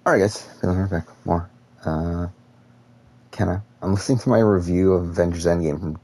Alright guys, we're back with more. I'm listening to my review of Avengers Endgame from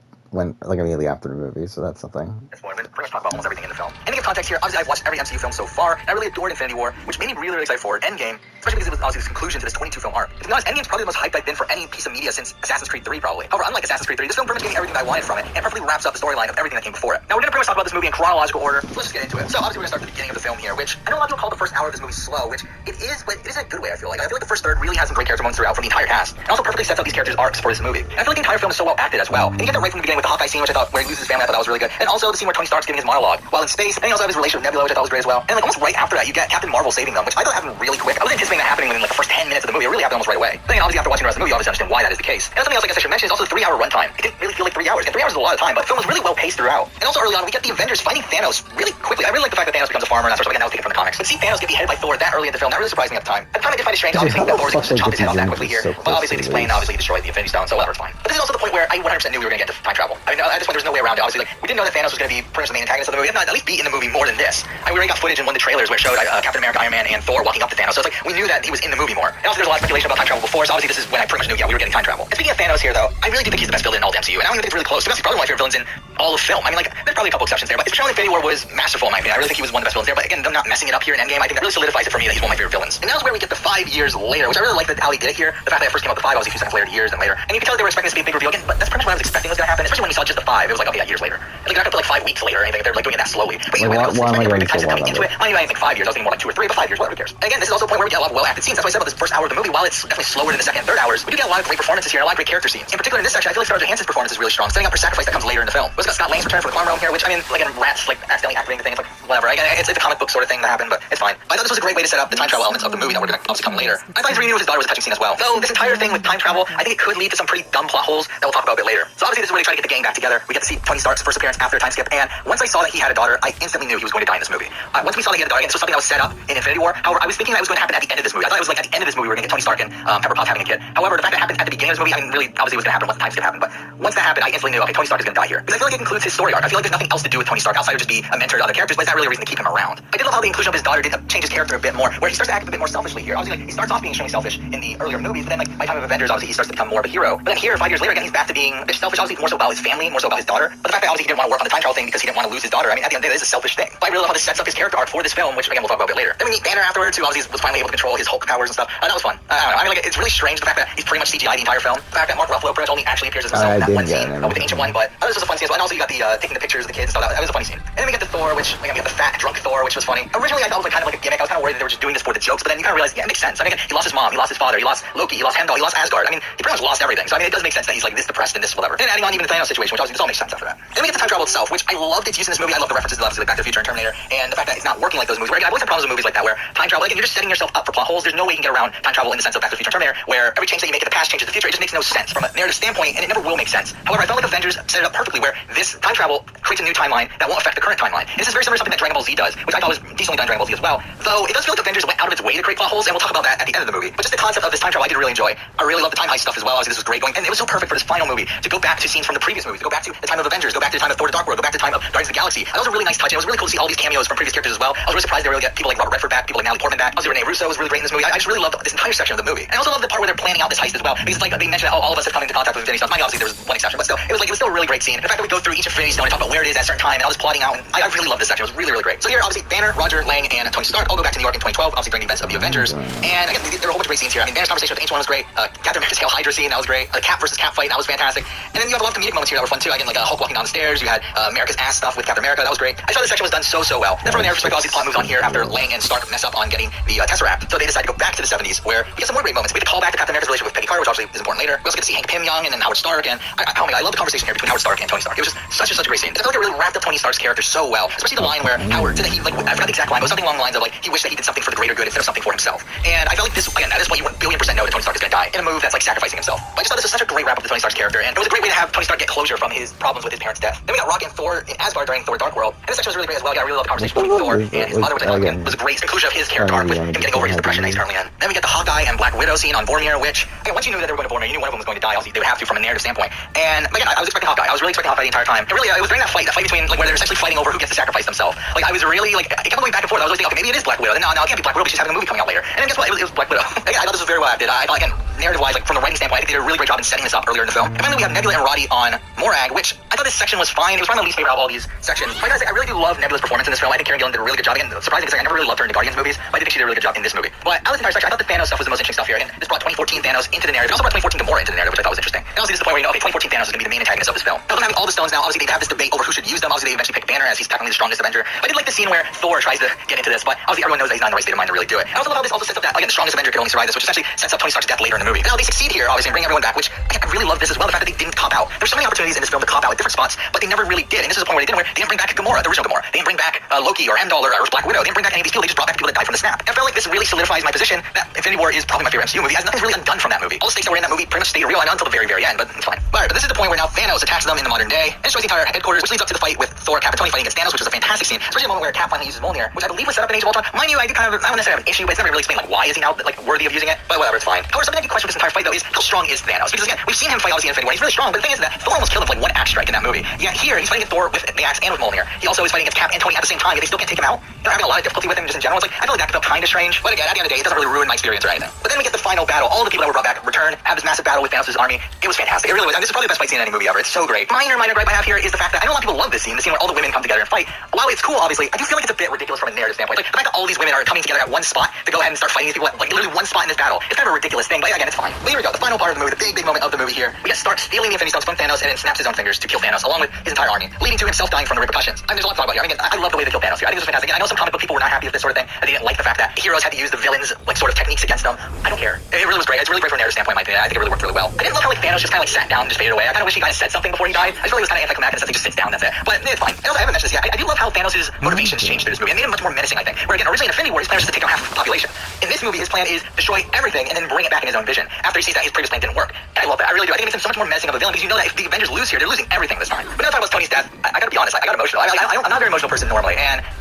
immediately after the movie, so that's something. It's more, pretty much talk about almost everything in the film. And to give context here, obviously I've watched every MCU film so far, and I really adored Infinity War, which made me really, really excited for Endgame, especially because it was obviously this conclusion to this 22-film arc. To be honest, Endgame's probably the most hyped I've been for any piece of media since Assassin's Creed 3, probably. However, unlike Assassin's Creed 3, this film pretty much gave me everything I wanted from it, and perfectly wraps up the storyline of everything that came before it. Now, we're gonna pretty much talk about this movie in chronological order, so let's just get into it. So, obviously, we're gonna start at the beginning of the film here, which I know a lot of people call the first hour of this movie slow, which it is, but it is in a good way, I feel like. I feel like the first third really has some great character moments throughout from the entire cast, and also perfectly sets up these characters' arcs for this movie. And I feel like the entire film is so well acted as well. And you get that right from the beginning with the Hawkeye scene, which I thought, where he loses his family, I thought that was really good. And also the scene where Tony Stark's giving his monologue while in space, and he also have his relationship with Nebula, which I thought was great as well. And almost right after that, you get Captain Marvel saving them, which I thought happened really quick. I was anticipating that happening within the first 10 minutes of the movie. It really happened almost right away. But then obviously after watching the rest of the movie, you obviously understand why that is the case. And something else I guess I should mention is also the 3-hour runtime. It didn't really feel like 3 hours. And 3 hours is a lot of time, but the film was really well paced throughout. And also early on, we get the Avengers fighting Thanos really quickly. I really like the fact that Thanos becomes a farmer, and that's sort of like a taken from the comics. But see Thanos get beheaded by Thor that early in the film, that really surprised me at the time. At the time, I did find it strange, obviously, that Thor was going to chop his head off that quickly here. But obviously, it's explained, obviously, he destroyed the Infinity Stone, so whatever, it's fine. But this is also the point where I 100% knew we were going to get to time travel. I mean, at this point, there's no way around it. Obviously, we didn't know that Thanos was going to be pretty much the main antagonist of the movie, if not at least be in the movie more than this. We already got footage in one of the trailers where it showed Captain America, Iron Man, and Thor walking up to Thanos. So it's like we knew that he was in the movie more. And also there's a lot of speculation about time travel before, so obviously this is when I pretty much knew, yeah, we were getting time travel. And speaking of Thanos here, though, I really do think he's the best villain in all the MCU, and I don't even think it's really close. To be honest, he's probably one of my favorite villains in all of film. I mean, like, there's probably a couple exceptions there, but especially Infinity War was masterful in my opinion. I really think he was one of the best villains there, but again, them not messing it up here in Endgame, I think that really solidifies it for me that he's one of my favorite villains. And that was where we get the 5 years later, which I really like how he did it here. The fact that it first came out the 5, obviously a few seconds later, years and later. And you can tell they were expecting this to be a big reveal again, but that's pretty much what I was expecting was going to happen, especially when we saw just the 5. It was like, okay, yeah, years later. And like, they're not going to put like 5 weeks later or anything. They're like doing it that slowly. But anyway, I was expecting a very big time coming into it. I didn't think 5 years. I was thinking more like 2 or 3, but 5 years, whatever, who cares? And again, this is also a point where we get a lot of well-acted scenes. That's why I said about this first hour of the movie, while it's definitely slower than the second and third hours, we do get a lot of great performances here and a lot of great character scenes. In particular, in this section, I feel like Scarlett Johansson's performance is really strong, setting up her sacrifice that comes later in the film. We also got Scott Lang's return from the Quantum Realm here, which I mean, like in Rats, like accidentally activating the thing, it's like whatever. It's a comic book sort of thing that happened, but it's fine. But I thought this was a great way to set up the time travel elements of the movie that we're going to obviously come later. I thought his reunion with his daughter was a touching scene as well. Though this entire thing with time travel, I think it could lead to some pretty dumb plot holes that we'll talk about a bit later. So obviously this is where they try to get the gang back together. We get to see Tony Stark's first appearance after a time skip, and once I saw that he had a daughter, I instantly knew he was going to die in this movie. Once we saw that he had a daughter, again, this was something that was set up in Infinity War. However, I was thinking that was going to happen at the end of this movie. I thought it was like at the end of this movie we were going to get Tony Stark and Pepper Potts having a kid. However, the fact that it happened at the beginning of this movie, I mean, really, obviously it was going to happen once the time skip happened. But once that happened, I instantly knew, okay, Tony Stark is going to die here. Because I feel like it concludes his story arc. I feel like there's nothing else to do with Tony Stark outside of just be a mentor to other characters, but it's not really a reason to keep him around. I did love how the inclusion of his daughter did change his character a bit more, where he starts to act a bit more selfishly here. Obviously, like, he starts off being extremely selfish in the earlier movies, but then like by the time of Avengers, obviously he starts to become more of a hero. But then here, 5 years later, again, he's back to being a bit selfish. Obviously, more so about his family, more so about his daughter. But the fact that obviously he didn't want to work on the time travel thing because he didn't want to lose his daughter. I mean, at the end of the day, this is a selfish thing. But I really love how this sets up his character arc for this film, which again we'll talk about a bit later. Then we meet Banner afterwards, who obviously was finally able to control his Hulk powers and stuff. That was fun. I don't know. I mean, like, it's really strange the fact that he's pretty much CGI the entire film. The fact that Mark Ruffalo pretty much only actually appears as himself in that one scene with the ancient one, but this was a fun scene as well. And also you got the taking the pictures of the kids and stuff. That was a funny scene. And then we get the Thor, which again we got the fat drunk Thor, which was funny. Originally I thought it was like kind of like a gimmick. I was kind of worried that they were just doing this for the jokes, but then you kind of realize, yeah, it makes sense. I mean, again, he lost his mom, he lost his father, he lost Loki, he lost Heimdall, he lost Asgard. I mean, he pretty much lost everything. So I mean, it does make sense that he's like this depressed and this whatever. And adding on even the Thanos situation, which obviously this all makes sense after that. Then we get the time travel itself, which I loved its use in this movie. I love the references to like Back to the Future and Terminator, and the fact that it's not working like those movies. Where again, I've always had problems with movies like that where time travel, again, you're just setting yourself up for plot holes. There's no way you can get around time travel in the sense of Back to the Future and Terminator, where every change that you make in the past changes the future. It just makes no sense from a narrative standpoint, and it never will make sense. However, I felt like Avengers set it up perfectly, where this time travel creates a new timeline that won't affect the current timeline. And this is very similar to something that Dragon Ball Z does, which I thought was decently done in Dragon Ball Z as well. Though it does feel like Avengers went out of its way to create plot holes, and we'll talk about that at the end of the movie. But just the concept of this time travel, I did really enjoy. I really love the time heist stuff as well. Obviously, this was great going, and it was so perfect for this final movie to go back to scenes from the previous movies, to go back to the time of Avengers, go back to the time of Thor: The Dark World, go back to the time of Guardians of the Galaxy. And that was a really nice touch. And it was really cool to see all these cameos from previous characters as well. I was really surprised they were able to get people like Robert Redford back, people like Natalie Portman back. Obviously, Rene Russo was really great in this movie. I just really loved this entire section of the movie. And I also love the part where they're planning out this heist as well, because it's like they mentioned that all of us have come into contact with Infinity Stones. Obviously, there was one exception, but still, it was still a really great scene. And the fact that we go through each Infinity Stone and talk about where it is at a certain time, and all this plotting out, and I really love this section. It was really, really great. So here, obviously, Banner, Roger, Lang, and Tony Stark all go back to New York in 2012, obviously during the events of the Avengers. And again, there were a whole bunch of great scenes here. I mean, Banner's conversation with the Ancient One was great. Captain America's Hail Hydra scene, that was great. The Cap versus Cap fight, that was fantastic. And then you have a lot of comedic moments here that were fun too. Again, like Hulk walking down the stairs. You had America's ass stuff with Captain America. That was great. I thought this section was done so well. Then from a narrative perspective, obviously, the plot moves on here after Lang and Stark mess up on getting the Tesseract. So they decide to go back to the 70s, where we get some more great moments. We get to call back to Captain America's relationship with Peggy Carter, which obviously is important later. We also get to see Hank Pym young and then Howard Stark. And oh my God, I love the conversation here between Howard Stark and Tony Stark. It was just such a great scene. I felt like it really wrapped up Tony Stark's character so well. Especially the line where Howard said that he, like, I forgot the exact line, but it was something along the lines of like he wished that he did something for the greater good instead of something for himself. And I felt like this, again, at this point, you 1,000,000,000% know that Tony Stark is going to die in a move that's like sacrificing himself. But I just thought this was such a great wrap up to Tony Stark's character, and it was a great way to have Tony Stark get closure from his problems with his parents' death. Then we got Rocket and Thor in Asgard during Thor: Dark World, and this section was really great as well. I really loved the conversation between Thor and his mother, which I thought again was a great conclusion of his character arc with him getting over his depression that he's currently in. Then we get the Hawkeye and Black Widow scene on Vormir, which again, once you knew that they were going to Vormir, you knew one of them was going to die. Obviously, they would have to from a narrative standpoint. And again, I was expecting Hawkeye. I was really expecting Hawkeye the entire time. And really, it was during that fight between like where they're essentially fighting over who gets to sacrifice themselves. Like I was really like, it kept going back and forth. I was like, okay, maybe it is Black Widow. Then no, it can't be Black Widow because she's having a movie coming out later. And then guess what? It was Black Widow. Again, was very well acted. I thought, again, narrative-wise, like from the writing standpoint, I think they did a really great job in setting this up earlier in the film. And finally, we have Nebula and Roddy on Morag, which I thought this section was fine. It was probably my least favorite out of all these sections. But I really do love Nebula's performance in this film. I think Karen Gillan did a really good job. Again, surprisingly, because I never really loved her in the Guardians movies, but I think she did a really good job in this movie. But out of this entire section, I thought the Thanos stuff was the most interesting stuff here. And this brought 2014 Thanos into the narrative. It also brought 2014 Gamora into the narrative, which I thought was interesting. And also, this is the point where you know, okay, 2014 Thanos is going to be the main antagonist of this film. Now, having all the stones now, obviously they have this debate over who should use them. Obviously, they eventually pick Banner as he's technically the strongest Avenger. But I did like the scene where Thor tries to get into this, but obviously everyone knows that he's not in the right state of mind to really do it. I also love how this also sets up that, again, the strongest Avenger can only survive this, which essentially sets up Tony Stark's death later in the movie. And now they succeed here, obviously, in bringing everyone back, which I really love this as well. The fact that they didn't cop out. There's so many opportunities in this film to cop out at different spots, but they never really did. And this is the point where they didn't bring back Gamora, the original Gamora. They didn't bring back Loki or Heimdall or Black Widow. They didn't bring back any of these people. They just brought back people that died from the snap. And I felt like this really solidifies my position that Infinity War is probably my favorite MCU movie, as nothing's really undone from that movie. All the stakes that were in that movie pretty much stay real, and not until the very, very end, but it's fine. But this is the point where now Thanos attacks them in the modern day and destroys the entire headquarters, which leads up to the fight with Thor, Cap, and Tony fighting against Thanos, which is a fantastic scene, especially the moment where Cap finally uses Mjolnir, which I believe was set up in Age of Ultron. Mind you, I don't necessarily have an issue, but it's never really explained like why is he now like worthy of using it. But whatever, it's fine. However, something I can question with this entire fight though is how strong is Thanos? Because again, we've seen him fight obviously in Infinity War. He's really strong, but the thing is that Thor almost killed him with like one axe strike in that movie. Yeah, here he's fighting against Thor with the axe and with Mjolnir. He also is fighting against Cap and Tony at the same time, yet they still can't take him out. They're having a lot of difficulty with him just in general. It's like I feel like that felt kind of strange. But again, at the end of the day, it doesn't really ruin my experience or anything. But then we get the final battle. All the people that were brought back return, have this massive battle with Thanos' army. It was fantastic. It really was. And this is probably the best fight scene in any movie ever. It's so great. Minor gripe I have here is the fact that I know a lot of people love this scene where all the women come together and fight. While it's cool, obviously, I do feel like it's a bit ridiculous from a narrative standpoint. Like the fact that all these women are coming together at one spot to go ahead and start fighting these people at like literally one spot in this battle. It's kind of a ridiculous thing, but again, it's fine. But here we go. The final part of the movie, the big moment of the movie here. We get Stark stealing the Infinity Stones from Thanos and then snaps his own fingers to kill Thanos along with his entire army, leading to himself dying from the repercussions. I mean, there's a lot to talk about here. I mean, I love the way they killed Thanos here. I think this was fantastic. And I know some comic book people were not happy with this sort of thing. And they didn't like the fact that heroes had to use the villains like sort of techniques against them. I don't care. It really was great. It's really great from a narrative standpoint, in my opinion. I think it really worked really well. I didn't love how like Thanos just kind of like sat down and just faded away. I kind of wish he kind of said something before he died. I just feel like it was kind of anticlimactic since he just sits down. That's it. But it's fine. And also, I haven't mentioned this yet. I do love how Thanos' motivations changed through this movie and made him much more menacing. I think. Where again, originally in Infinity War, his plan was just to take down half the population. In this movie, his plan is destroy everything and then bring it back in his own vision. After he sees that his previous plan didn't work. And I love that. I really do. I think it makes him so much more menacing of a villain because you know that if the Avengers lose here, they're losing everything this time. But now talking about Tony's death, I gotta be honest. I got emotional. I'm not a very emotional person normally,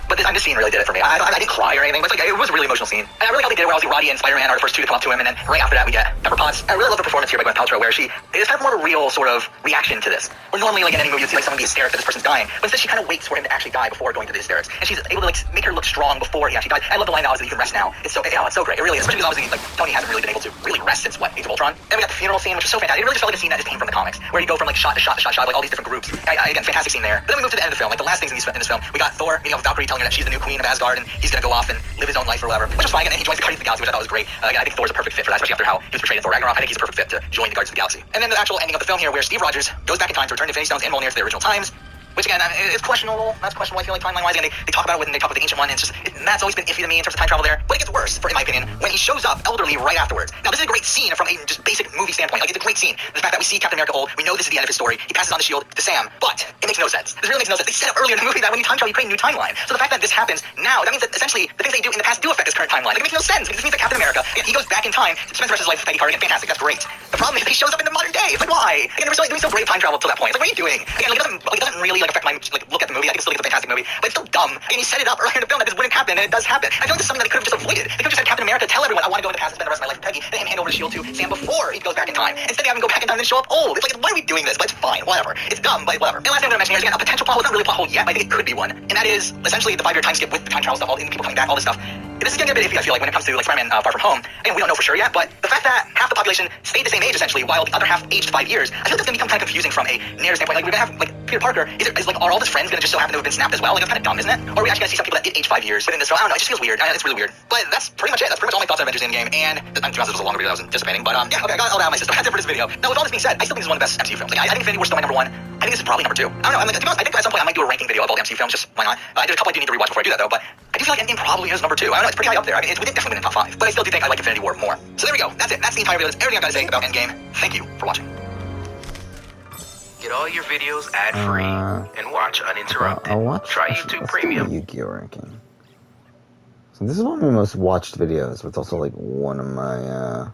but this scene really did it for me. I didn't cry or anything, but it was a really emotional scene. And I really how they did it where obviously Roddy and Spider-Man are the first two to come up to him, and then right after that we get Pepper Potts. I really love the performance here by Gwyneth Paltrow, where she is kind of more of a real sort of reaction to this. Where normally like in any movie you'd see like someone be hysterical that this person's dying, but instead she kind of waits for him to actually die before going to the hysterics, and she's able to like make her look strong before he actually dies. I love the line obviously you can rest now. It's so great. It really is, especially because obviously like Tony hasn't really been able to really rest since what Age of Ultron. And we got the funeral scene, which is so fantastic. It really just felt like a scene that just came from the comics, where you go from like shot to shot to shot, like all these different groups. Again, fantastic scene there. But then we move to the end of the film. Like the last things in this film, we got Thor meeting up with Valkyrie, telling her that she's the new queen of Asgard and he's gonna go off and live his own life or whatever. Which was fine. And then he joins the Guardians of the Galaxy, which I thought was great. Again, I think Thor's a perfect fit for that, especially after how he was portrayed in Thor Ragnarok. I think he's a perfect fit to join the Guardians of the Galaxy. And then the actual ending of the film here, where Steve Rogers goes back in time to return Infinity Stones and Mjolnir to their original times. Which again, it's questionable. That's questionable. I feel like timeline-wise, again, they talk about it when they talk about the Ancient One, and that's always been iffy to me in terms of time travel there. But it gets worse, in my opinion, when he shows up elderly right afterwards. Now, this is a great scene from a just basic movie standpoint. Like, it's a great scene. The fact that we see Captain America old, we know this is the end of his story. He passes on the shield to Sam, but it makes no sense. This really makes no sense. They set up earlier in the movie that when you time travel, you create a new timeline. So the fact that this happens now, that means that essentially the things they do in the past do affect his current timeline. Like, it makes no sense because this means that Captain America, again, he goes back in time, spends the rest of his life with Peggy Carter, again, fantastic. That's great. The problem is he shows up in the modern day. It's like, why? Again, they were doing so great time travel till that point. It's like, what are you doing? Again, like, it doesn't really like affect my look at the movie. I think it's still a fantastic movie, but it's still dumb. And he set it up earlier in the film that this wouldn't happen, and it does happen. I feel like this is something that they could have just avoided. They could have just had Captain America tell everyone, I want to go in the past and spend the rest of my life with Peggy, and him hand over the shield to Sam before he goes back in time. Instead, they have him go back in time and then show up old. It's like, why are we doing this? But it's fine, whatever. It's dumb, but whatever. And last thing I'm going to mention here is again a potential plot hole. It's not really a plot hole yet, but I think it could be one, and that is essentially the 5-year time skip with the time travel stuff, all the people coming back, all this stuff. This is getting a bit iffy, I feel like, when it comes to like Spider-Man Far From Home. Again, we don't know for sure yet, but the fact that half the population stayed the same age essentially, while the other half aged 5 years, I feel like that's gonna become kind of confusing from a narrative standpoint. Like we're gonna have like Peter Parker. Is like are all his friends gonna just so happen to have been snapped as well? Like that's kind of dumb, isn't it? Or are we actually gonna see some people that did age 5 years within this film? I don't know. It just feels weird. It's really weird. But that's pretty much it. That's pretty much all my thoughts on Avengers Endgame. And to be honest, it was a longer video. I was anticipating, but yeah, okay, I got all that out of my system. That's it for this video. Now, with all this being said, I still think this is one of the best MCU films. Like, I think Infinity War is still my number one. I think this is probably number two. I don't know. To be honest, I think at some point I might do a ranking video of all the MCU films. Just why not? There's a couple I do need to rewatch before I do that though. But I do feel like Endgame probably is number two. I don't know. It's pretty high up there. I mean, it's definitely in the top 5. But I still do think I like Infinity War more. So there we go. That's it. That's the entire video. That's everything I've got to say about Endgame. Thank you for watching. Get all your videos ad-free and watch uninterrupted. I'll watch. Try YouTube Premium. Yu-Gi-Oh ranking. So this is one of my most watched videos, but it's also like one of my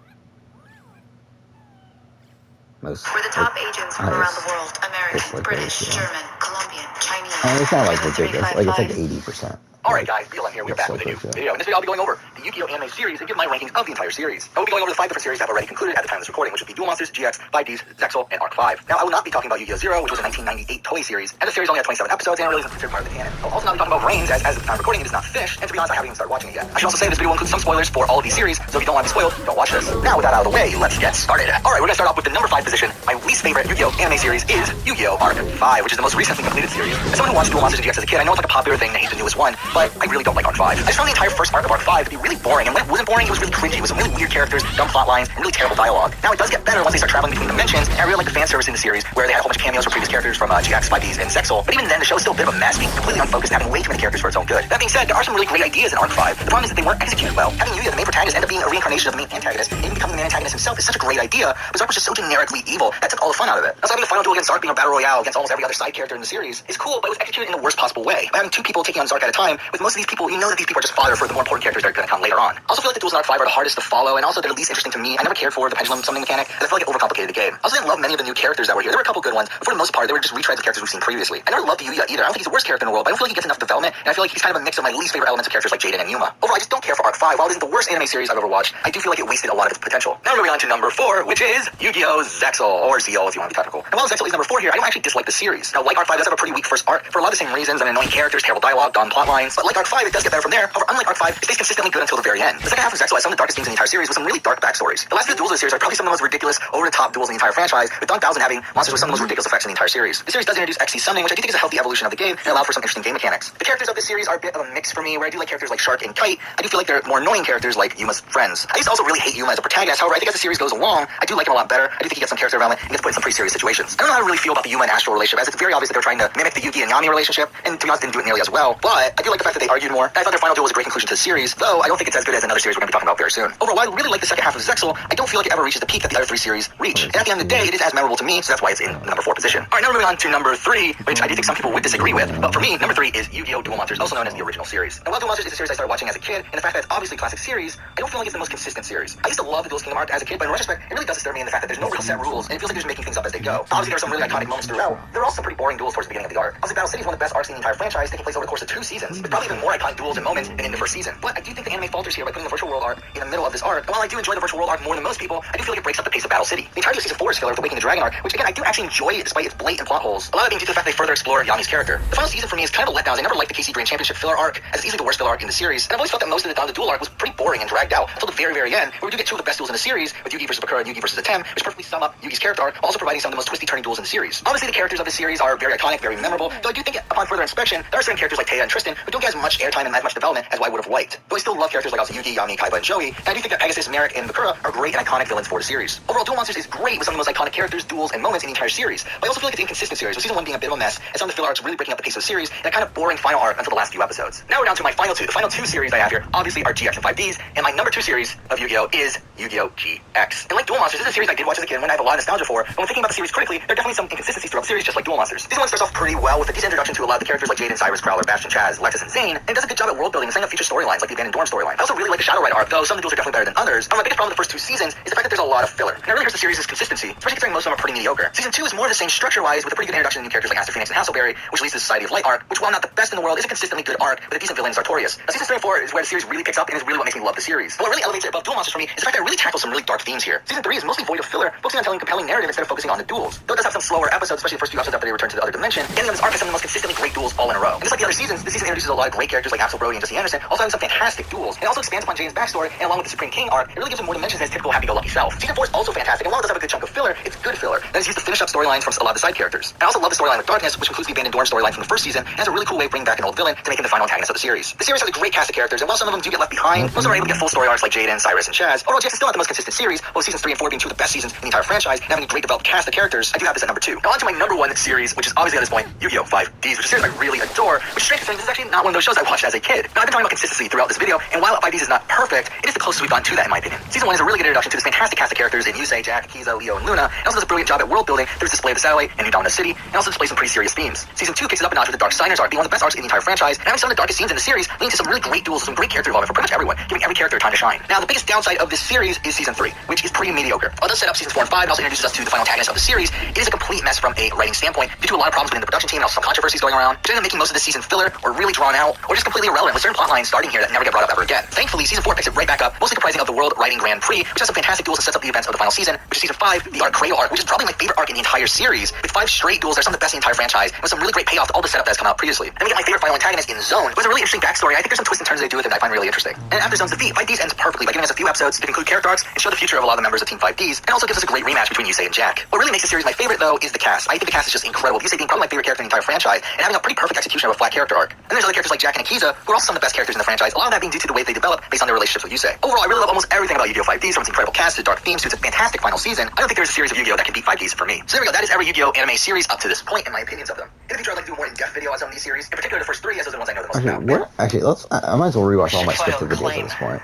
most. We're the top agents from around the world: American, British, German, Colombian, Chinese. It's not like ridiculous. Like it's like 80%. Alright guys, BLM here, we're back with a new video. In this video I'll be going over the Yu-Gi-Oh! Anime series and give my rankings of the entire series. I will be going over the 5 different series that have already concluded at the time of this recording, which would be Duel Monsters, GX, 5Ds, Zexal, and Arc 5. Now I will not be talking about Yu-Gi-Oh! Zero, which was a 1998 Toei series, and the series only had 27 episodes and it really isn't considered part of the canon. I'll also not be talking about Reigns, as of the time of recording it is not finished, and to be honest I haven't even started watching it yet. I should also say this video will include some spoilers for all of these series, so if you don't want to be spoiled, don't watch this. Now with that out of the way, let's get started. Alright, we're gonna start off with the number 5 position. My least favorite Yu-Gi-Oh! Anime series is Yu-Gi-Oh! Arc 5, which is the most recently completed series. As someone who watched Duel Monsters and GX as a kid, I know it's like a popular thing to hate the newest one, but I really don't like Arc 5. I just found the entire first arc of Arc 5 to be really boring, and when it wasn't boring, it was really cringy, with some really weird characters, dumb plot lines, and really terrible dialogue. Now it does get better once they start traveling between dimensions, and I really like the fan service in the series, where they had a whole bunch of cameos from previous characters from GX, 5Ds, and Zexal, but even then the show is still a bit of a mess, being completely unfocused and having way too many characters for its own good. That being said, there are some really great ideas in Arc 5. The problem is that they weren't executed well. Having Yuya, the main protagonist, end up being a reincarnation of the main antagonist, and even becoming the main antagonist himself is such a great idea, but Zark was just so generically evil, that took all the fun out of it. Also, having a final duel against Zark being a battle royale against almost every other side character in the series is cool, but it was executed in the worst possible way. By having 2 people taking on Zark at a time, with most of these people, you know that these people are just fodder for the more important characters that are going to come later on. I also feel like the duels in Arc 5 are the hardest to follow, and also they're the least interesting to me. I never cared for the pendulum summoning mechanic, and I feel like it overcomplicated the game. I also didn't love many of the new characters that were here. There were a couple good ones, but for the most part, they were just retreads of characters we've seen previously. I never loved Yuya either. I don't think he's the worst character in the world, but I don't feel like he gets enough development, and I feel like he's kind of a mix of my least favorite elements of characters like Jaden and Yuma. Overall, I just don't care for Arc 5. While it isn't the worst anime series I've ever watched, I do feel like it wasted a lot of its potential. Now moving on to number 4, which is Yu-Gi-Oh! Zexal, or Zeo if you want to be technical. And while Zexal is number 4 here, I don't actually dislike the series. Now, like Arc 5 does have a pretty weak first arc for a lot of the same reasons, and annoying characters, terrible dialogue, dumb plot lines, but like Arc 5, it does get better from there. However, unlike Arc 5, it stays consistently good until the very end. The second half of Zexal has some of the darkest themes in the entire series with some really dark backstories. The last few duels of the series are probably some of the most ridiculous, over-the-top duels in the entire franchise, with Don Thousand having monsters with some of the most ridiculous effects in the entire series. The series does introduce XC summoning, which I do think is a healthy evolution of the game and allow for some interesting game mechanics. The characters of this series are a bit of a mix for me, where I do like characters like Shark and Kite. I do feel like they're more annoying characters like Yuma's friends. I used to also really hate Yuma as a protagonist. However, I think as the series goes along, I do like him a lot better. I do think he gets some character development and gets put in some pretty serious situations. I don't know how to really feel about the Yuma and Astral relationship, as it's very obvious that they're trying to mimic the Yugi and Yami relationship, and to be honest, didn't do it nearly as well. But I do like the fact that they argued more. And I thought their final duel was a great conclusion to the series, though I don't think it's as good as another series we're going to be talking about very soon. Overall, while I really like the second half of Zexal, I don't feel like it ever reaches the peak that the other 3 series reach. And at the end of the day, it is as memorable to me, so that's why it's in the number 4 position. Alright, now moving on to number 3, which I do think some people would disagree with, but for me, number 3 is Yu-Gi-Oh! Duel Monsters, also known as the original series. And while Duel Monsters is a series I started watching as a kid, and the fact that it's obviously a classic series, I don't feel like it's the most consistent series. I used to love the Duelist Kingdom arc as a kid, but in retrospect, it really does disturb me in the fact that there's no real set rules, and it feels like they're just making things up as they go. Obviously, there are some really iconic moments throughout. There are also some pretty boring duels towards the beginning of the arc. Obviously, Battle City is one of the best arcs in the entire franchise, taking place over the course of 2 seasons, with probably even more iconic duels and moments than in the first season. But I do think the anime falters here by putting the Virtual World arc in the middle of this arc, and while I do enjoy the Virtual World arc more than most people, I do feel like it breaks up the pace of Battle City. The entirety of Season 4 is filler with the Waking the Dragon arc, which again, I do actually enjoy it despite its blatant plot holes. A lot of it being due to the fact they further explore Yami's character. The final season for me is kind of a letdown, as I never liked the KC Grand Championship filler arc, as it's easily the worst filler arc in the series, and I've always felt that most of the duel arc was pretty boring and dragged out until the very, very end, where we do get 2 of the best duels in the series, with Yugi versus Bakura and Yugi versus Atem, which perfectly sum up Yugi's character arc, also providing some of the most twisty turning duels in the series. Obviously, the characters of the series are very iconic, very memorable, though I do think upon further inspection, there are certain characters like Taya and Tristan who don't get as much airtime and as much development as I would have liked. Though I still love characters like also Yugi, Yami, Kaiba, and Joey, and I do think that Pegasus, Merrick, and Bakura are great and iconic villains for the series. Overall, Duel Monsters is great with some of the most iconic characters, duels, and moments in the entire series, but I also feel like it's an inconsistent series, with Season 1 being a bit of a mess, and some of the filler arcs really breaking up the pace of the series, and a kind of boring final arc until the last few episodes. Now we're down to my final 2. The final 2 series I have here obviously are GX and 5Ds, and my number 2 series of Yu-Gi-Oh! Is Yu-Gi-Oh! GX. And like Duel Monsters, this is a series I did watch as a kid and I have a lot of nostalgia for, but when thinking about the series critically, there are definitely some inconsistencies throughout the series, just like Duel Monsters. Season 1 starts off pretty well with a decent introduction to a lot of the characters like Jaden, Cyrus, Crowler, Bastion, Chaz, Lexus, and Zane, and it does a good job at world building and setting up future storylines like the Abandoned Dorm storyline. I also really like the Shadow Rider arc, though some of the duels are definitely better than others. But my biggest problem with the first 2 seasons is the fact that there's a lot of filler, and it really hurts the series' consistency, especially considering most of them are pretty mediocre. Season 2 is more of the same structure-wise, with a pretty good introduction to new characters like Aster Phoenix and Hasselberry, which leads to the Society of Light arc, which while not the best in the world, is a consistently good arc with a decent villain in Sartorius. Now, Season 3 and 4 is where the series really picks up and is really what makes me love the series. But what really elevates it above Duel Monsters for me is the fact that it really tackles some really dark themes here. Season 3 is mostly void of filler, focusing on telling a compelling narrative instead of focusing on the duels. Though it does have some slower episodes, especially the first few episodes after they return to the other dimension, the ending of this arc has some of the most consistently great duels all in a row. And just like the other seasons, this season introduces a lot of great characters like Axel Brody and Jesse Anderson, also having some fantastic duels. And it also expands upon Jaden's backstory, and along with the Supreme King arc, it really gives him more dimensions than his typical happy-go-lucky self. Season 4 is also fantastic, and while it does have a good chunk of filler, it's good filler that is used to finish up storylines from a lot of the side characters. I also love the storyline with Darkness, which includes the Abandoned Dorm storyline from the first season, and has a really cool way of bringing back an old villain to make him the final antagonist of the series. The series has a great cast of characters, and while some of them do get left behind, most of them are able to get full story arcs like Jaden, Cyrus, and Chaz. Overall, GX is still not the most consistent series, while seasons 3 and 4 being 2 of the best seasons in the entire franchise, and having a great developed cast of characters. I do have this at number 2. Now on to my number 1 series, which is obviously at this point Yu-Gi-Oh! 5Ds, which is a series I really adore, which is strange considering this is actually not one of those shows I watched as a kid. Now I've been talking about consistency throughout this video, and while 5Ds is not perfect, it is the closest we've gotten to that in my opinion. Season 1 is a really good introduction to this fantastic cast of characters in Yusei, Jack, Kiza, Leo, and Luna, and also does a brilliant job at world building through its display of the satellite and New Domino City, and also displays some pretty serious themes. Season 2 kicks it up a notch with the Dark Signers arc, being one of the best arcs in the entire franchise, and having some of the darkest scenes in the series, leading to some really great duels and some great character development for pretty much everyone, giving every character a time to shine. Now the biggest downside of this series is Season 3, which is pretty mediocre. While it does set up Seasons 4 and 5 and also introduces us to the final antagonist of the series, it is a complete mess from a writing standpoint due to a lot of problems within the production team and also some controversies going around, which ended up making most of the season filler or really drawn drawn out or just completely irrelevant, with certain plot lines starting here that never get brought up ever again. Thankfully, season 4 picks it right back up, mostly comprising of the World Writing Grand Prix, which has some fantastic duels and sets up the events of the final season, which is season 5, the arc Cradle arc, which is probably my favorite arc in the entire series, with 5 straight duels that are some of the best in the entire franchise, and with some really great payoff to all the setup that has come out previously. Then we get my favorite final antagonist in Zone, who has a really interesting backstory. I think there's some twists and turns they do with it that I find really interesting. And after Zone's defeat, 5Ds ends perfectly by giving us a few episodes to conclude character arcs and show the future of a lot of the members of Team 5Ds, and also gives us a great rematch between Yusei and Jack. What really makes the series my favorite, though, is the cast. I think the cast is just incredible. Yusei being probably my favorite character in the entire franchise, and having a pretty perfect execution of a flat character arc. And there's other characters like Jack and Akiza, who are also some of the best characters in the franchise, a lot of that being due to the way they develop based on their relationships with Yusei. Overall, I really love almost everything about Yu-Gi-Oh! 5Ds, from its incredible cast to dark themes to its fantastic final season. I don't think there's a series of Yu-Gi-Oh! That can beat 5Ds for me. So there we go, that is every Yu-Gi-Oh! Anime series up to this point, in my opinions of them. In the future, I'd like to do a more in-depth video on some of these series, in particular the first 3, as those are the ones I know the most about. Actually, I might as well rewatch all my scripted videos at this point.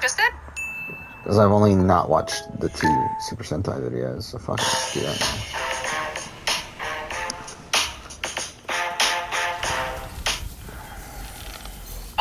Just it? Because I've only not watched the 2 Super Sentai videos, so fuck it, let's do that now.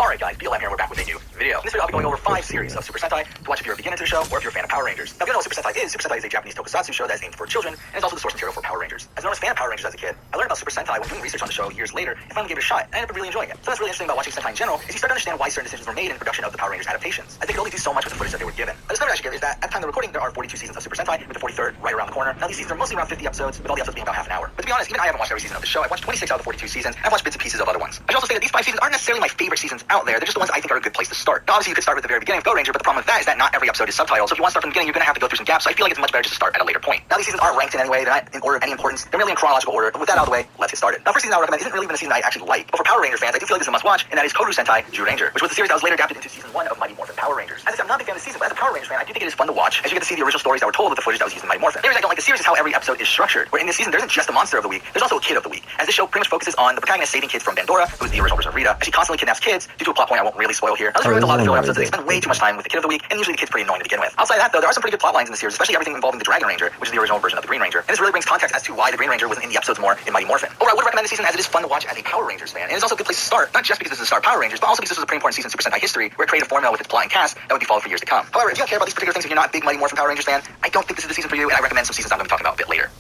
Alright guys, BLM here, we're back with a new video. In this video, I'll be going over 5 series of Super Sentai to watch if you're a beginner to the show or if you're a fan of Power Rangers. Now, if you don't know what Super Sentai is a Japanese tokusatsu show that is aimed for children, and it's also the source material for Power Rangers. As an enormous fan of Power Rangers as a kid, I learned about Super Sentai when doing research on the show years later, and finally gave it a shot, and I ended up really enjoying it. So that's really interesting about watching Sentai in general, is you start to understand why certain decisions were made in production of the Power Rangers adaptations. I think they only do so much with the footage that they were given. A discovery I should give is that at the time of the recording, there are 42 seasons of Super Sentai, with the 43rd right around the corner. Now, these seasons are mostly around 50 episodes, with all the episodes being about half an hour. But to be honest, even I haven't watched every season of the show. I've watched 26 out of the 42 seasons, and I've watched bits and pieces of other ones. I should also say that these 5 seasons aren't necessarily my favorite seasons out there. They're just the ones I think are a good place to start. Now, obviously, you could start with the very beginning of Go Ranger, but the problem with that is that not every episode is subtitled. So if you want to start from the beginning, you're going to have to go through some gaps. So I feel like it's much better just to start at a later point. Now, these seasons aren't ranked in any way. They're not in order of any importance. They're merely in chronological order. But with that out of the way, let's get started. Now, first season I would recommend isn't really even a season I actually like. But for Power Ranger fans, I do feel like it's a must-watch, and that is Koru Sentai Jew Ranger, which was a series that was later adapted into season 1 of Mighty Morphin Power Rangers. As I said, I'm not a big fan of the season, but as a Power Rangers fan, I do think it is fun to watch, as you get to see the original stories that were told with the footage that was used in Mighty Morphin. The reason I don't like the series is how every episode is structured, where in this season there isn't just a monster of the week, there's also a kid of the week. As this show pretty much focuses on the protagonist saving kids from Bandora, who is the original version of Rita, as she constantly kidnaps kids due to a plot point I won't really spoil here. Now, this ruins a lot of filler episodes, they spend way too much time with the kid of the week, and usually the kid's pretty annoying to begin with. Outside of that, though, there are some pretty good plot lines in the series, especially everything involving the Dragon Ranger, which is the original version of the Green Ranger. And this really brings context as to why the Green Ranger wasn't in the episodes more in Mighty Morphin. Overall, I would recommend this season as it is fun to watch as a Power Rangers fan. And it's also a good place to start, not just because this is the start of Power Rangers, but also because this was a pretty important season in Super Sentai history, where it created a formula with its plot and cast that would be followed for years to come. However, if you don't care about these particular things, if you're not a big Mighty Morphin Power Rangers fan, I don't think this is the season for you, and I recommend some seasons I'm going to be talking about a bit later.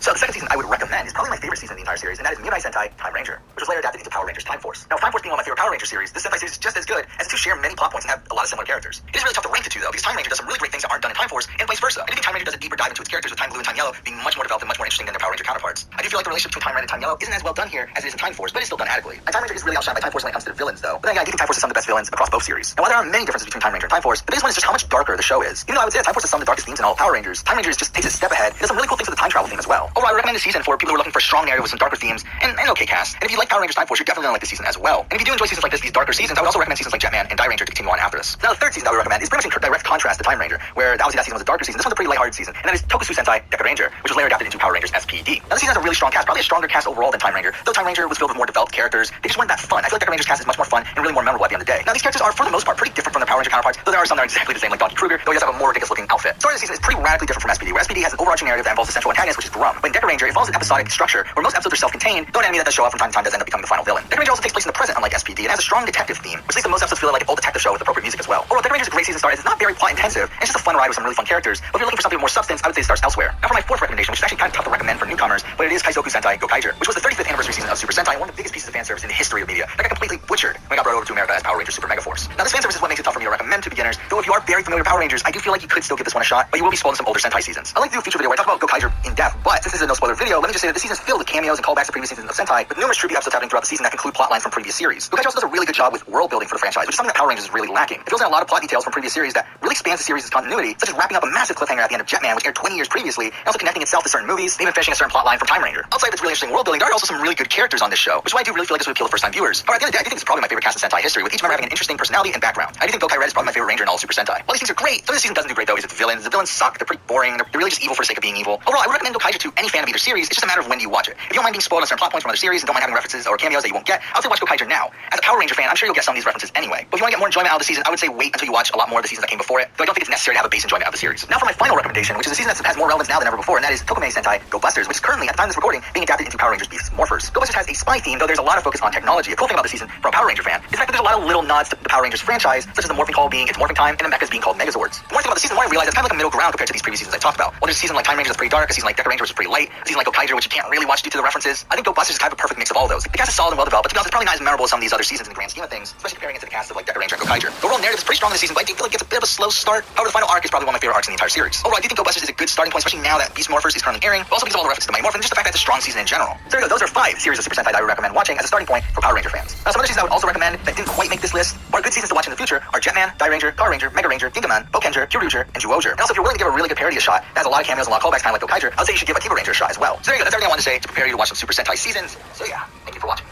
So the second season I would recommend is probably my favorite season in the entire series, and that is Mirai Sentai Time Ranger, which was later adapted into Power Rangers Time Force. Now, Time Force being one of my favorite Power Ranger series, this Sentai series is just as good, as the two share many plot points and have a lot of similar characters. It is really tough to rank the two, though, because Time Ranger does some really great things that aren't done in Time Force, and vice versa. I do think Time Ranger does a deeper dive into its characters, with Time Blue and Time Yellow being much more developed and much more interesting than their Power Ranger counterparts. I do feel like the relationship between Time Red and Time Yellow isn't as well done here as it is in Time Force, but it's still done adequately. And Time Ranger is really outshined by Time Force when it comes to the villains, though. But then again, I do think Time Force has some of the best villains across both series. Now, while there are many differences between Time Ranger and Time Force, the biggest one is just how much darker the show is. Even though I would say that Time Force has some of the darkest themes in all of Power Rangers, Time Ranger just takes a step ahead. It does some really cool things with the time travel theme as well. Overall, I recommend this season for people who are looking for a strong narrative with some darker themes and an okay cast. And if you like Power Rangers Time Force, you're definitely going to like this season as well. And if you do enjoy seasons like this, these darker seasons, I would also recommend seasons like Jetman and Die Ranger to continue on after this. Now, the third season I would recommend is pretty much in direct contrast to Time Ranger, where obviously that season was a darker season. This one's a pretty lighthearted season, and that is Tokusatsu Sentai Deca Ranger, which was later adapted into Power Rangers SPD. Now, this season has a really strong cast, probably a stronger cast overall than Time Ranger, though Time Ranger was filled with more developed characters. They just weren't that fun. I feel like Deca Ranger's cast is much more fun and really more memorable at the end of the day. Now, these characters are, for the most part, pretty different from their Power Ranger counterparts, though there are some that are exactly the same, like Donkey Kruger, though he does have a more ridiculous looking outfit. The story of the season is pretty radically different from SPD, where SPD has an overarching narrative that involves a central antagonist, which is Grum. But in Deca Ranger, it follows an episodic structure, where most episodes are self-contained, though an enemy that does show up from time to time does end up becoming the final villain. Deca Ranger also takes place in the present, unlike SPD, and has a strong detective theme, which leads to most episodes feeling like an old detective show with appropriate music as well. Overall, Deca Ranger's a great season start. It's not very plot intensive, and it's just a fun ride with some really fun characters. But if you're looking for something with more substance, I would say it starts elsewhere. Now for my fourth recommendation, which is actually kind of tough to recommend for newcomers, but it is Kaizoku Sentai Go Kaiger, which was the 35th anniversary season of Super Sentai and one of the biggest pieces of fan service in the history of media that got completely butchered when it got brought over to America as Power Rangers Super Mega Force. Now this fan service is what makes it tough for me to recommend to beginners, though if you are very familiar with Power Rangers, I do feel like you could still give this one a shot, but you will be spoiled in some older Sentai seasons. I'd like to do a future video where I talk about Go Kaiger in depth, but since this is a no spoiler video, let me just say that this season is filled with cameos and callbacks to previous seasons of Sentai, with numerous tribute episodes happening throughout the season that conclude plot lines from previous series. Go Kaiger also does a really good job with world building for the franchise, which is something that Power Rangers is really lacking. It fills in a lot of plot details from previous series that really expands the series' continuity, such as wrapping up a massive cliffhanger at the end of Jetman, which aired 20 years previously, and also connecting itself to certain movies, and even finishing a certain plot line from Time Ranger. Outside of its really interesting world building, there are also some really good characters on this show, which is why I do really feel like this would appeal to first-time viewers. But at the end of the day, I do think it's probably my favorite cast in Sentai history, with each member having an interesting personality and background. I do think Go Red is probably my favorite Ranger in all of Super Sentai. While these things are great, something this season doesn't do great though is its villains. The villains suck, they're pretty boring, they're really just evil for the sake of being evil. Overall, I would recommend Go Kaiger to any fan of either series. It's just a matter of when you watch it. If you don't mind being spoiled on certain plot points from other series and don't mind having references or cameos that you won't get, I would say watch Go Kaiger now. As a Power Ranger fan, I'm sure you'll get some of these references anyway. But if you want to get more enjoyment out of the season, I would say wait until you watch a lot more of the seasons that came before it, though I don't think it's necessary to have a base enjoyment of the series. Now for my final recommendation, which is a season that has more relevance now than ever before, and that is Tokumei Sentai Go Busters, which is currently, at the time of this recording being adapted into Power Rangers Beasts Morphers. Go Busters has a spy theme, though there's a lot of focus on technology. A cool thing about this season from a Power Ranger fan is the fact that there's a lot of little nods to the Power Rangers franchise, such as the morphing call being its morphing time, and the mechas being called Megazords. The more I think about the season, the more I realize it's kind of like a middle ground compared to these previous seasons I talked about. Well, there's a season like Time Ranger that's pretty dark, a season like Deca Ranger which is pretty light, a season like Gokaiger which you can't really watch due to the references. I think Go Busters is kind of a perfect mix of all those. The cast is solid and well developed, but to be honest, it's probably not as memorable as some of these other seasons in the grand scheme of things, especially comparing it to the cast of like Deca Ranger and Gokaiger. The overall narrative is pretty strong this season, but I do feel like it's a bit of a slow start. However, the final arc is probably one of my favorite arcs in the entire series. Overall, I do think Go Busters is a good starting point, especially now that Beast Morphers is currently airing, but also because of all the references to Mighty Morphin and just the fact that it's a strong season in general. So there you go, those are 5 series of Super Sentai that I would recommend watching as a starting point for Power Ranger fans. Now, some other seasons I would also recommend that didn't quite make this list, or good seasons to watch in the future, are Jetman, Die Ranger, Car Ranger, Mega Ranger, Gingaman, Bokenger, Kyoryuger, and Zyuohger. And also, if you're willing to give a really good parody a shot, that has a lot of cameos and a lot of callbacks, kind of like Gokaiger, I would say you should give Akiba Ranger a shot as well. So there you go, that's everything I wanted to say to prepare you to watch some Super Sentai seasons. So yeah, thank you for watching.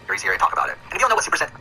Here's here and talk about it. And if you don't know what Super Sentai...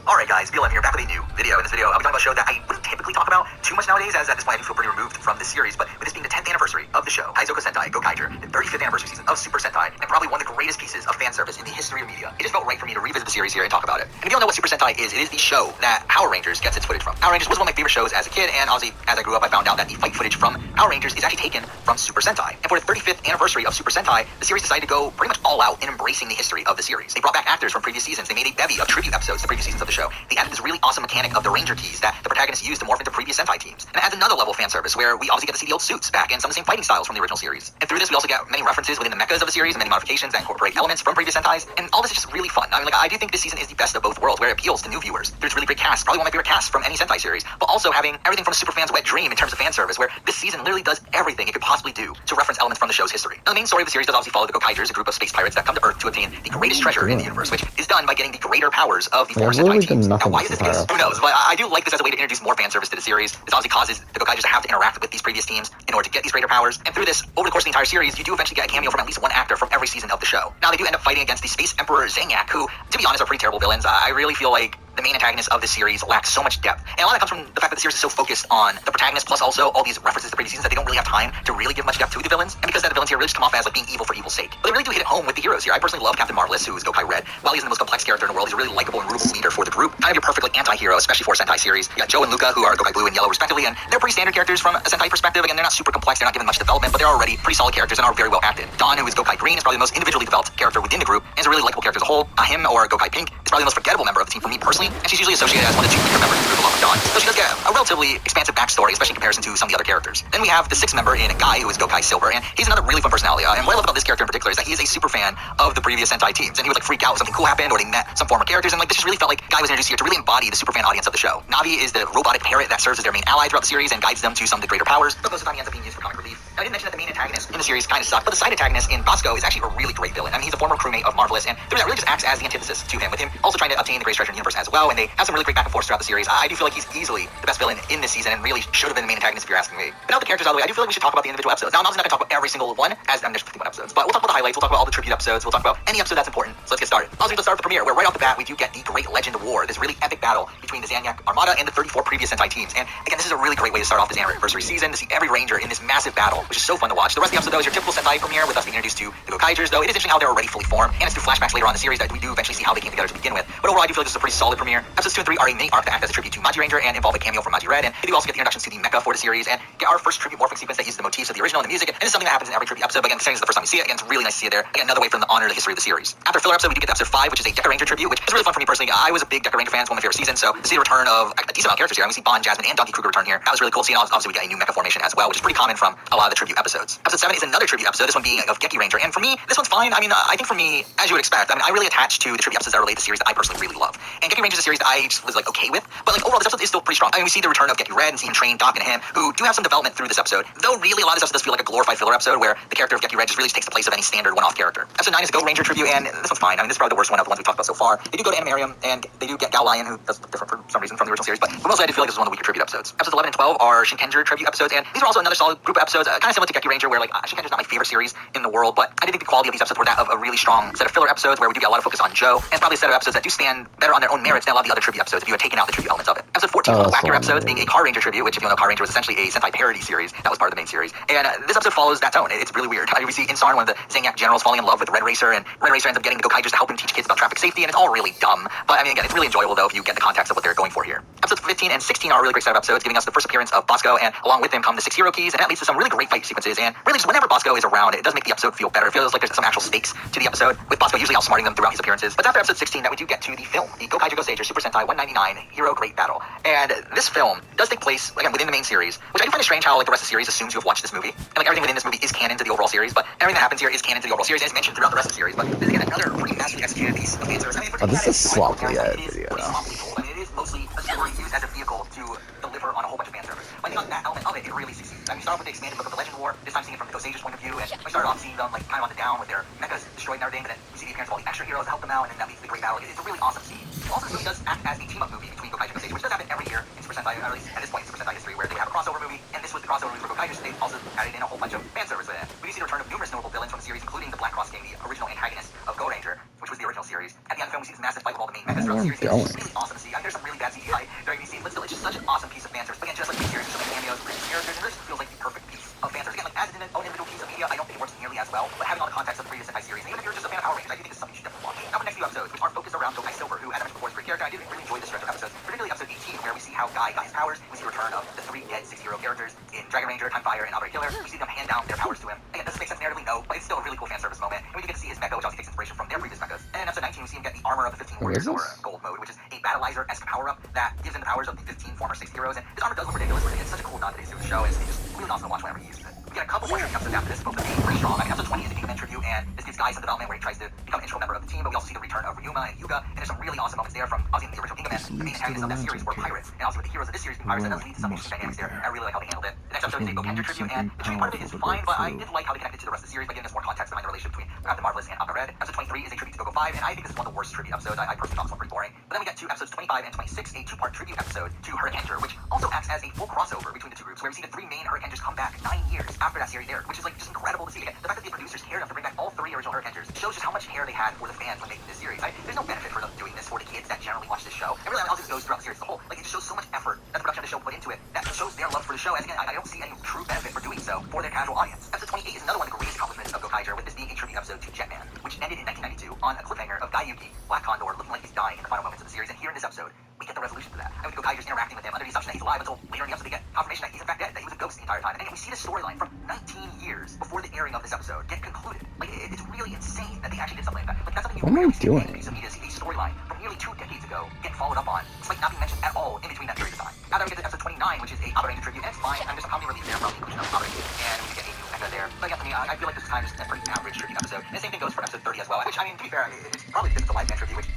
Alright guys, BLM here, back with a new video. In this video, I'll be talking about a show that I wouldn't typically talk about too much nowadays, as at this point I do feel pretty removed from this series, but with this being the 10th anniversary of the show, Aizouka Sentai Gokaiger, the 35th anniversary season of Super Sentai, and probably one of the greatest pieces of fan service in the history of media, it just felt right for me to revisit the series here and talk about it. And if you don't know what Super Sentai is, it is the show that Power Rangers gets its footage from. Power Rangers was one of my favorite shows as a kid, and obviously, as I grew up, I found out that the fight footage from Power Rangers is actually taken from Super Sentai. And for the 35th anniversary of Super Sentai, the series decided to go pretty much all out in embracing the history of the series. They brought back actors from previous seasons, they made a bevy of tribute episodes to previous seasons of the show. They added this really awesome mechanic of the Ranger keys that the protagonists used to morph into previous Sentai teams. And it adds another level of fan service where we obviously get to see the old suits back and some of the same fighting styles from the original series. And through this, we also get many references within the mechas of the series and many modifications that incorporate elements from previous Sentais. And all this is just really fun. I mean, like, I do think this season is the best of both worlds, where it appeals to new viewers. There's really great cast, probably one of my favorite casts from any Sentai series, but also having everything from a super fan's wet dream in terms of fan service, where this season literally does everything it could possibly do to reference elements from the show's history. Now, the main story of the series does obviously follow the Gokaigers, a group of space pirates that come to Earth to obtain the greatest treasure in the universe, which is done by getting the greater powers of the four Sentai teams. Now, why is this the case? Who knows? But I do like this as a way to introduce more fan service to the series. This obviously causes the Gokaigers to have to interact with these previous teams in order to get these greater powers. And through this, over the course of the entire series, you do eventually get a cameo from at least one actor from every season of the show. Now, they do end up fighting against the Space Emperor Zanyak, who, to be honest, are pretty terrible villains. I really feel like the main antagonist of this series lacks so much depth. And a lot of that comes from the fact that the series is so focused on the protagonist, plus also all these references to previous seasons, that they don't really have time to really give much depth to the villains. And because of that, the villains here really just come off as like being evil for evil's sake. But they really do hit it home with the heroes here. I personally love Captain Marvelous, who is Gokai Red. While he's the most complex character in the world, he's a really likable and rootable leader for the group. Kind of your perfect like anti-hero, especially for a Sentai series. You got Joe and Luca, who are Gokai Blue and Yellow respectively, and they're pretty standard characters from a Sentai perspective. Again, they're not super complex, they're not given much development, but they're already pretty solid characters and are very well acted. Dawn, who is Gokai Green, is probably the most individually developed character within the group, and is a really likable character as a whole. Him or Gokai Pink is probably the most forgettable member of the team for me personally, and she's usually associated as one of the two weaker members of the group along with Dawn. So she does get a relatively expansive backstory, especially in comparison to some of the other characters. Then we have the 6th member in Guy, who is Gokai Silver, and he's another really fun personality. And what I love about this character in particular is that he is a super fan of the previous Sentai teams, and he would like freak out when something cool happened or they met some former characters, and like this just really felt like Guy was introduced here to really embody the super fan audience of the show. Navi is the robotic parrot that serves as their main ally throughout the series and guides them to some of the greater powers, but most of the time he ends up being used for comic relief. Now, I didn't mention that the main antagonist in the series kind of sucked, but the side antagonist in Bosco is actually a really great villain. I mean, he's a former crewmate of Marvelous, and through that really just acts as the antithesis to him, with him also trying to obtain the greatest treasure in the universe as well, and they have some really great back and forth throughout the series. I do feel like he's easily the best villain in this season and really should have been the main antagonist if you're asking me. But now the characters out of the way, I do feel like we should talk about the individual episodes. Now, I'm obviously not going to talk about every single one, as there's 51 episodes, but we'll talk about the highlights, we'll talk about all the tribute episodes, we'll talk about any episode that's important. So let's get started. Obviously, let's start with the premiere, where right off the bat, we do get the Great Legend of War, this really epic battle between the Zanyak Armada and the 34 previous Sentai teams. And again, this is a really great way to start off this anniversary season, to see every Ranger in this massive battle, which is so fun to watch. The rest of the episode, though, is your typical Sentai premiere, with us being introduced to the Gokaigers, though it is interesting how they're already fully formed, and it's through flashbacks later on in the series that we do eventually see how they came together to begin with. But overall, I do feel like this is a pretty solid premiere. Episodes 2 and 3 are a mini arc that act as a tribute to Maji Ranger and involve a cameo from Maji Red, and we do also get the introductions to the mecha for the series, and get our first tribute morphing sequence that uses the motifs of the original and the music, and it's something that happens in every tribute episode, but again, considering this is the first time you see it, again, it's really nice to see it there. Again, another way for them to honor the history of the series. After filler episode, we do get to episode 5, which is a Deca Ranger tribute, which is really fun for me personally. I was a big Deca Ranger fan, it's one of my favorite seasons, so to see the return of a decent amount of characters here. I mean, we see Bond, Jasmine, and Donkey Kruger return here. That was really cool to see, and obviously we get a new mecha formation as well, which is pretty common from a lot of the tribute episodes. Episode 7 is another tribute episode, this one being of Geki Ranger, and for me, this one's fine. I mean, I think for me, as you would expect, I mean, I really attach to the tribute episodes that relate to the series that I personally really love. And Geki Ranger is a series that I just was like okay with, but like overall, this episode is still pretty strong. I mean, we see the return of Geki Red and see him train Doc and him, who do have some development through this episode, though really a lot of this episode does feel like a glorified filler episode where the character of Geki Red just really just takes the place of any standard one-off character. Episode 9 is a Go Ranger tribute, and this one's fine. I mean, this is probably the worst one of the ones we talked about so far. They do go to Animarium, and they do get Gal Lion, who does look different for some reason from the original series, but mostly I do feel like this is one of the weaker tribute episodes. Episodes 11 and 12 are Shinkenger tribute episodes, and these are also another solid group of episodes, kind kind of similar to Geki Ranger, where like Shinkenja's not my favorite series in the world, but I did think the quality of these episodes were that of a really strong set of filler episodes where we do get a lot of focus on Joe, and it's probably a set of episodes that do stand better on their own merits than a lot of the other tribute episodes if you had taken out the tribute elements of it. Episode 14 was the Whacker episodes, being a Car Ranger tribute, which if you don't know, Car Ranger was essentially a Sentai parody series that was part of the main series, and this episode follows that tone. It's really weird. We see Insarn, one of the Zanyak generals, falling in love with Red Racer, and Red Racer ends up getting the Gokaijers to help him teach kids about traffic safety, and it's all really dumb. But I mean, again, it's really enjoyable though if you get the context of what they're going for here. Episodes 15 and 16 are a really great set of episodes, giving us the first appearance of Bosco, and along with him come the 6 hero keys, and that leads to some really great fight sequences. And really, just whenever Bosco is around, it does make the episode feel better. It feels like there's some actual stakes to the episode, with Bosco usually outsmarting them throughout his appearances. But after episode 16, that we do get to the film, the Gokaiger Goseiger Super Sentai 199 Hero Great Battle. And this film does take place again within the main series, which I do find it strange how like the rest of the series assumes you have watched this movie, and like everything within this movie is canon to the overall series. But everything that happens here is canon to the overall series, and it's mentioned throughout the rest of the series. But this is again another pretty masterfully executed piece of fan service. I mean, Oh, this is sloppy video. I mean, it is mostly a story used as a vehicle to deliver on a whole bunch of fan service. But I think on that element of it, it really succeeds. I mean, we start off with the expanded book of the Legend War, this time seeing it from the Goseiger's point of view, and we started off seeing them like kind of on the down with their mechas destroyed and everything, but then we see the appearance of all the extra heroes to help them out, and then that leads to the great battle. It's a really awesome scene. Also, this movie does act as a team-up movie between Gokaiger and Goseiger, which does happen every year in Super Sentai, or at least at this point in Super Sentai history, where they have a crossover movie, and this was the crossover movie for Gokaiger, so they also added in a whole bunch of fan service with it. We do see the return of numerous notable villains from the series, including the Black Cross King, the original antagonist of Go Ranger, which was the original series. At the end of the film, we see this massive fight with all the main mechas throughout the series. It's really awesome to see. I mean, there's some really bad CGI during these scenes, but still, it's just such an awesome piece of fan service. But again, just like the series, there's so many cameos, previous characters, and it just feels like the perfect piece of fan service. Again, like as an own individual piece of media, I don't think it works nearly as well, but having all the context of the previous Sentai series, and even if you're just a fan of Power Rangers, I do think it's something you should definitely watch. Now, for the next few episodes, which are focused around Gokai Silver, who, as I mentioned before, is a great character. I did really enjoy this stretch of episodes, particularly episode 18, where we see how Guy got his powers. We see the return of the 3 dead 6 hero characters in Dragon Ranger, Time Fire, and Outright Killer. We see them hand down their powers to him. Again, doesn't make sense narratively, no, but it's still a really cool fan service moment. And we do get to see his mecha, which obviously takes inspiration from their previous mechas. And in episode 19, we see him get the armor of the 15 warriors, or gold mode, which is a battleizer-esque power-up that gives him the powers of the 15 former 6 heroes. And this armor does look ridiculous, but it's such a cool nod to the show, and it's just really awesome to watch whenever he uses it. We get a couple more tribute episodes after this, both of them being pretty strong. I mean, episode 20 is the Giga Man tribute, and this gives Guy some development where he tries to become an integral member of the team, but we also see the return of Ryuma and Yuga, and there's some really awesome moments there from, obviously, the original Giga Man. The main antagonists of that series were pirates, and also with the heroes of this series being pirates, that does lead to some interesting dynamics there, and I really like how they handled it. The next episode is a Gokaiger tribute, and the tribute part of it is fine, but I did like how they connected to the rest of the series by giving us more context behind the relationship between Captain Marvelous and Aqua Red. Episode 23 is a tribute to Gogo 5, and I think this is one of the worst tribute episodes. I personally found this one pretty boring. But then we get to episodes 25 and 26, a 2-part tribute episode to Hurricaneger, which also acts as a full crossover between the two groups, where we see the 3 main Hurricanegers come back 9 years after that series aired, which is like just incredible to see. Again, the fact that the producers cared enough to bring back all 3 original Hurricanegers shows just how much care they had for the fans when making this series. There's no benefit for them doing this for the kids that generally watch this show. And really, I mean, how this goes throughout the series as a whole. Like, it just shows so much effort that the production of the show put into it that shows their love for the show. As again, I don't see any true benefit for doing so for their casual audience. Episode 28 is another one of the greatest accomplishments of Gokaiger, with this being a tribute episode to Jetman, which ended in 1992 on a cliffhanger of Daiyuki, Black Condor, looking like he's dying in the final moments of the series. And here in this episode, we get the resolution to that. I mean, the Gokaigers interacting with him under the assumption that he's alive until later in the episode they get confirmation that he's in fact dead, that he was a ghost the entire time. And then we see the storyline from 19 years before the airing of this episode get concluded. Like, it's really insane that they actually did something like that. Like, that's something you rarely see in any piece of media, see a storyline from nearly 2 decades ago getting followed up on. It's like not being mentioned at all in between that period of time. Now that we get to episode 29, which is a Outer Ranger tribute, and it's fine. I mean, there's some comedy relief there from the inclusion of Outer Ranger, and we get a new mecha there. But again, for me, I feel like this time is a pretty average tribute episode. And the same thing goes for episode 30 as well, which, I mean, to be fair, it's probably because it's a live fan tribute, which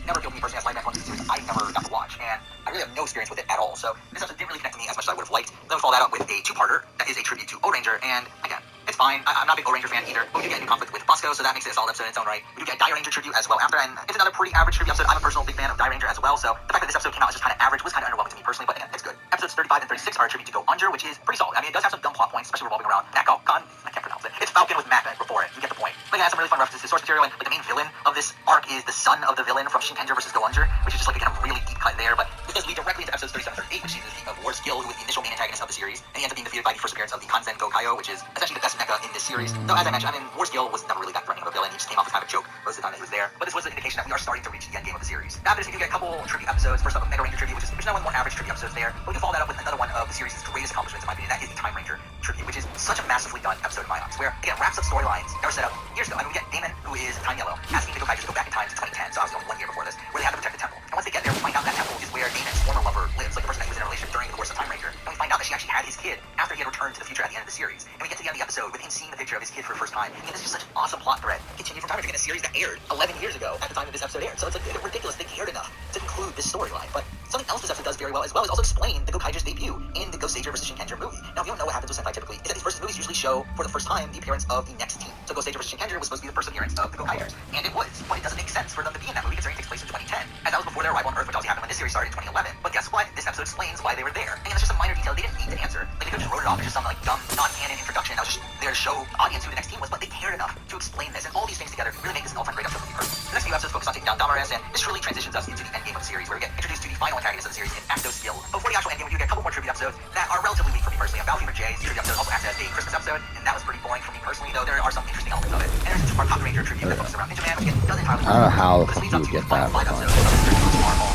never feel me personally as live fan series I never got to watch, and I really have no experience with it at all. So this episode didn't really connect to me as much as I would have liked. Then we follow that up with a 2-parter that is a tribute to O Ranger, and again, it's fine. I'm not a big O Ranger fan either, but we do get a new conflict with Bosco, so that makes it a solid episode in its own right. We do get a Dire Ranger tribute as well after, and it's another pretty average tribute episode. I'm a personal big fan of Dire Ranger as well, so the fact that this episode came out as just kind of average was kind of underwhelming to me personally, but again, it's good. Episodes 35 and 36 are a tribute to Go Unger, which is pretty solid. I mean, it does have some dumb plot points, especially revolving around Nakon. I can't pronounce it. It's Falcon with Mac before it. You get the point. But it has some really fun references to source material, and like the main villain of this arc is the son of the villain from Shinkenja's vs. Go Unger, which is just like a kind of really deep cut there, but this does lead directly into episodes 37 and 38, which is the War Skill, who is the initial main antagonist of the series, and he ends up being defeated by the first appearance of the Kanzen Gokaio, which is essentially the best mecha in this series. Though, as I mentioned, I mean, War Skill was never really that threatening of a villain. He just came off as kind of a joke most of the time that he was there. But this was an indication that we are starting to reach the end game of the series. Now, after this, we do get a couple tribute episodes. First up, Mega Ranger tribute, which is now one more average tribute episodes there. But we can follow that up with another one of the series' greatest accomplishments, in my opinion. That is the Time Ranger tribute, which is such a massively done episode in my eyes, where, again, wraps up storylines that were set up years ago. I mean, we get Damon, who is Time Yellow, asking the Gokaigers to go back in time to 2010, so obviously only 1 year before this, where they have to protect the temple. And once they get there, we find out that temple is where Damon's former lover lives, like the person that he was in a relationship during the course of Time Ranger. And we find out that she actually had his kid after he had returned to the future at the end of the series. And we get to the end of the episode with him seeing the picture of his kid for the first time. And this is just such an awesome plot thread. Continued from Time Ranger in a series that aired 11 years ago at the time that this episode aired. So it's like ridiculous they cared enough to conclude this storyline. But something else this episode does very well as well is also explain the Gokaiger's debut in the Goseiger vs. Shinkenger movie. Now, if you don't know what happens with Sentai typically, is that these first movies usually show for the first time the appearance of the next team. So Goseiger vs. Shinkenger was supposed to be the first appearance of the Gokaigers. And it was, but it doesn't make sense for them to be in that movie considering it takes place in 2010. And that was before their arrival on Earth, which obviously happened when this series started in 2011. But guess what? This episode explains why they were there. And that's just a minor detail they didn't need to answer. Like, they could have wrote it off as just some like dumb, non-canon introduction that was just there to show audience who the next team was, but they cared enough to explain this, and all these things together really make this an all-time great episode for me personally. The next few episodes focus on taking down Damares, and this truly transitions us into the endgame of the series, where we get introduced to the final antagonist of the series in Acto's Skill. Before the actual endgame, we do get a couple more tribute episodes that are relatively weak for me personally. Battlefield J's tribute episode also acts as a Christmas episode, and that was pretty boring for me personally, though there are some interesting elements of it. And there's a two-part Pocket Ranger tribute that focuses around Ninja Man, which again doesn't entirely. I don't know how but this leads you up to get the final that. 5 episodes of the Marvel.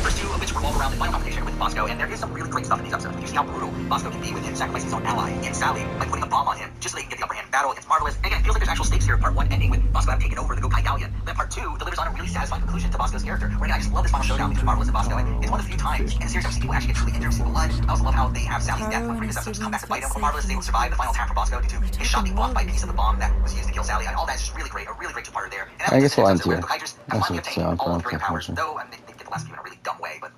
The first 2 of which revolve around the final confrontation with Bosco, and there is some really great stuff in these episodes. You see how brutal Bosco can be with him sacrificing his own ally in Sally by putting a bomb on him just so they can get the upper hand in battle. It's marvelous. And again, it feels like there's actual stakes here. Part 1 ending with Bosco having taken over the Gokai Galleon. Then Part 2 delivers on a really satisfying conclusion to Bosco's character. Where again, I just love this final showdown between Marvelous and Bosco. And it's one of the few times in the series I've seen people actually get truly injured, see blood. I also love how they have Sally's death on previous episodes come back to bite him. But Marvelous is able to survive the final attack from Bosco due to his shot being blocked by a piece of the bomb that was used to kill Sally. And all that is just really great. A really great two-parter there. And I guess we'll end here. the Gokai just have finally obtained all of the greater powers, though they get the last few in a really dumb way. But